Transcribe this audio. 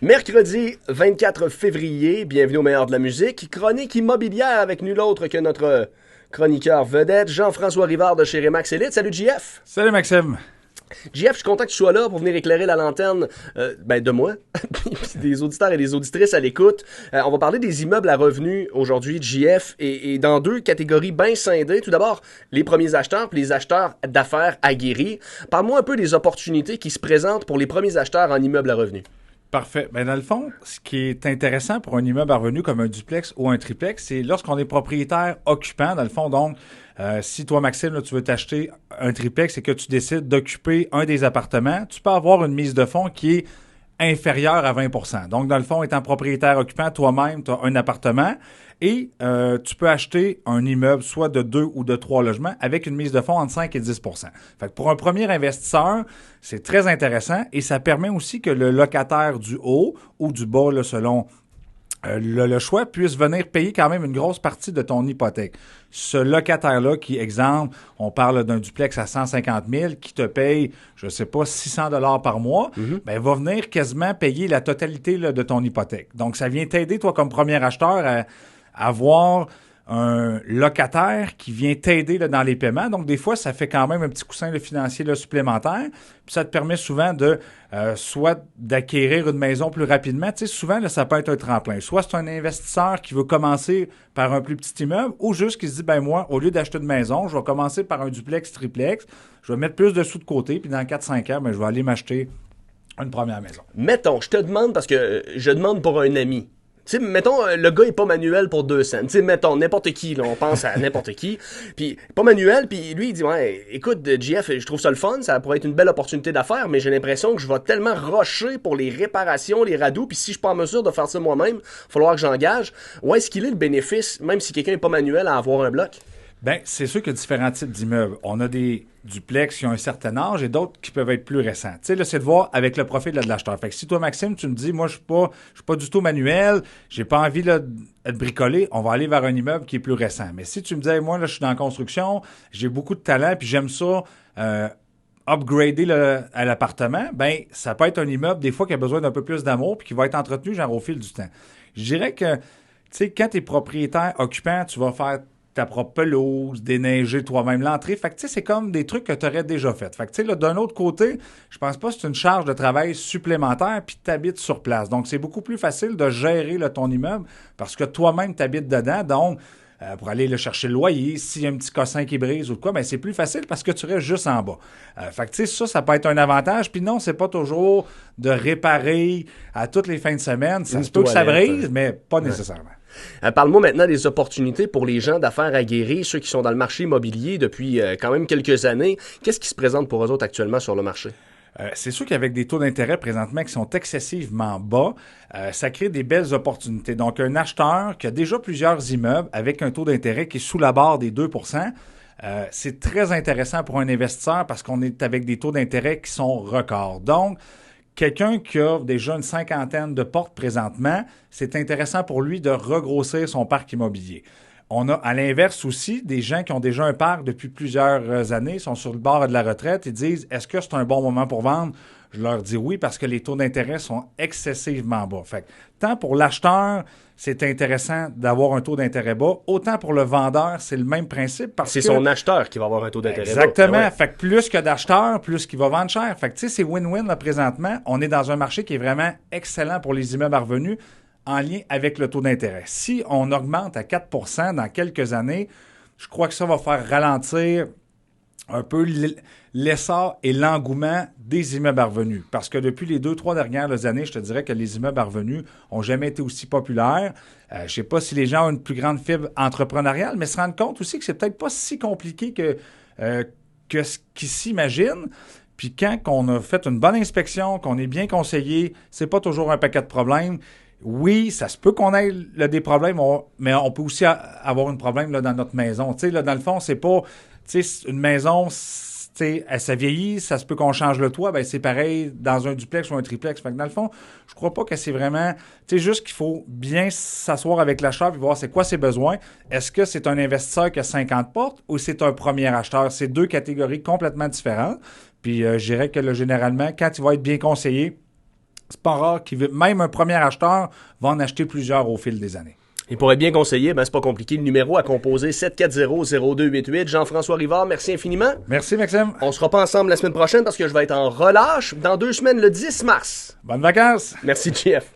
Mercredi 24 février, bienvenue au meilleur de la musique, chronique immobilière avec nul autre que notre chroniqueur vedette, Jean-François Rivard de chez Remax Elite. Salut JF! Salut Maxime! JF, je suis content que tu sois là pour venir éclairer la lanterne de moi, puis des auditeurs et des auditrices à l'écoute. On va parler des immeubles à revenus aujourd'hui, JF, et dans deux catégories bien scindées. Tout d'abord, les premiers acheteurs puis les acheteurs d'affaires aguerris. Parle-moi un peu des opportunités qui se présentent pour les premiers acheteurs en immeubles à revenus. Parfait. Dans le fond, ce qui est intéressant pour un immeuble à revenu comme un duplex ou un triplex, c'est lorsqu'on est propriétaire occupant, dans le fond, donc, si toi, Maxime, là, tu veux t'acheter un triplex et que tu décides d'occuper un des appartements, tu peux avoir une mise de fonds qui est inférieure à 20 %. Donc, dans le fond, étant propriétaire occupant, toi-même, tu as un appartement et tu peux acheter un immeuble soit de 2 ou de 3 logements avec une mise de fonds entre 5 et 10 %. Fait que pour un premier investisseur, c'est très intéressant et ça permet aussi que le locataire du haut ou du bas, là, selon le choix, puisse venir payer quand même une grosse partie de ton hypothèque. Ce locataire-là qui, exemple, on parle d'un duplex à 150 000 qui te paye, je sais pas, 600 $ par mois, va venir quasiment payer la totalité là, de ton hypothèque. Donc, ça vient t'aider, toi, comme premier acheteur, à avoir un locataire qui vient t'aider là, dans les paiements. Donc, des fois, ça fait quand même un petit coussin là, financier là, supplémentaire. Puis ça te permet souvent de soit d'acquérir une maison plus rapidement. Tu sais, souvent, là, ça peut être un tremplin. Soit c'est un investisseur qui veut commencer par un plus petit immeuble ou juste qui se dit, moi, au lieu d'acheter une maison, je vais commencer par un duplex, triplex. Je vais mettre plus de sous de côté. Puis dans 4-5 ans, je vais aller m'acheter une première maison. Mettons, je te demande parce que je demande pour un ami. Tu sais, mettons, le gars est pas manuel pour 2 cents. Tu sais, mettons, n'importe qui, là, on pense à n'importe qui. Puis, pas manuel, puis lui, il dit, ouais, écoute, JF, je trouve ça le fun, ça pourrait être une belle opportunité d'affaires, mais j'ai l'impression que je vais tellement rusher pour les réparations, les radous, puis si je suis pas en mesure de faire ça moi-même, il va falloir que j'engage. Où est-ce qu'il est le bénéfice, même si quelqu'un est pas manuel, à avoir un bloc? C'est sûr qu'il y a différents types d'immeubles. On a des duplex qui ont un certain âge et d'autres qui peuvent être plus récents. Tu sais, là, c'est de voir avec le profil là, de l'acheteur. Fait que si toi, Maxime, tu me dis, moi, je suis pas du tout manuel, j'ai pas envie là, de bricoler, on va aller vers un immeuble qui est plus récent. Mais si tu me dis, hey, moi, là, je suis dans la construction, j'ai beaucoup de talent, puis j'aime ça, upgrader à l'appartement, ça peut être un immeuble, des fois, qui a besoin d'un peu plus d'amour, puis qui va être entretenu, genre, au fil du temps. Je dirais que, tu sais, quand tu es propriétaire occupant, tu vas faire ta propre pelouse, déneiger toi-même l'entrée. Fait que, tu sais, c'est comme des trucs que tu aurais déjà fait. Fait que, tu sais, là, d'un autre côté, je pense pas que c'est une charge de travail supplémentaire puis tu habites sur place. Donc, c'est beaucoup plus facile de gérer là, ton immeuble parce que toi-même, tu habites dedans. Donc, pour aller chercher le loyer, s'il y a un petit cossin qui brise ou de quoi, c'est plus facile parce que tu restes juste en bas. Fait que, tu sais, ça peut être un avantage. Puis non, c'est pas toujours de réparer à toutes les fins de semaine. Ça se peut que ça brise, mais pas nécessairement. Parle-moi maintenant des opportunités pour les gens d'affaires aguerris, ceux qui sont dans le marché immobilier depuis quand même quelques années. Qu'est-ce qui se présente pour eux autres actuellement sur le marché? C'est sûr qu'avec des taux d'intérêt présentement qui sont excessivement bas, ça crée des belles opportunités. Donc, un acheteur qui a déjà plusieurs immeubles avec un taux d'intérêt qui est sous la barre des 2 c'est très intéressant pour un investisseur parce qu'on est avec des taux d'intérêt qui sont records. Donc, quelqu'un qui a déjà une cinquantaine de portes présentement, c'est intéressant pour lui de regrossir son parc immobilier. On a à l'inverse aussi des gens qui ont déjà un parc depuis plusieurs années, sont sur le bord de la retraite et disent « Est-ce que c'est un bon moment pour vendre? » Je leur dis oui parce que les taux d'intérêt sont excessivement bas. Fait que, tant pour l'acheteur, c'est intéressant d'avoir un taux d'intérêt bas, autant pour le vendeur, c'est le même principe parce que... C'est son acheteur qui va avoir un taux d'intérêt bas. Exactement. Ouais. Fait que plus que d'acheteurs, plus qu'il va vendre cher. Fait que tu sais, c'est win-win là présentement. On est dans un marché qui est vraiment excellent pour les immeubles à revenus en lien avec le taux d'intérêt. Si on augmente à 4 % dans quelques années, je crois que ça va faire ralentir un peu l'essor et l'engouement des immeubles à revenus. Parce que depuis les 2-3 dernières années, je te dirais que les immeubles à revenus n'ont jamais été aussi populaires. Je ne sais pas si les gens ont une plus grande fibre entrepreneuriale, mais se rendent compte aussi que c'est peut-être pas si compliqué que ce qu'ils s'imaginent. Puis quand on a fait une bonne inspection, qu'on est bien conseillé, c'est pas toujours un paquet de problèmes. Oui, ça se peut qu'on ait des problèmes, mais on peut aussi avoir un problème là, dans notre maison. Tu sais, là, dans le fond, c'est pas... Tu sais, une maison, elle se vieillit, ça se peut qu'on change le toit, c'est pareil dans un duplex ou un triplex. Fait que dans le fond, je crois pas que c'est vraiment... Tu sais, juste qu'il faut bien s'asseoir avec l'acheteur et voir c'est quoi ses besoins. Est-ce que c'est un investisseur qui a 50 portes ou c'est un premier acheteur? C'est deux catégories complètement différentes. Puis je dirais que là, généralement, quand il va être bien conseillé, c'est pas rare même un premier acheteur va en acheter plusieurs au fil des années. Et pour être bien conseillé, c'est pas compliqué. Le numéro à composer 740-0288. Jean-François Rivard, merci infiniment. Merci, Maxime. On sera pas ensemble la semaine prochaine parce que je vais être en relâche dans 2 semaines, le 10 mars. Bonnes vacances. Merci, JF.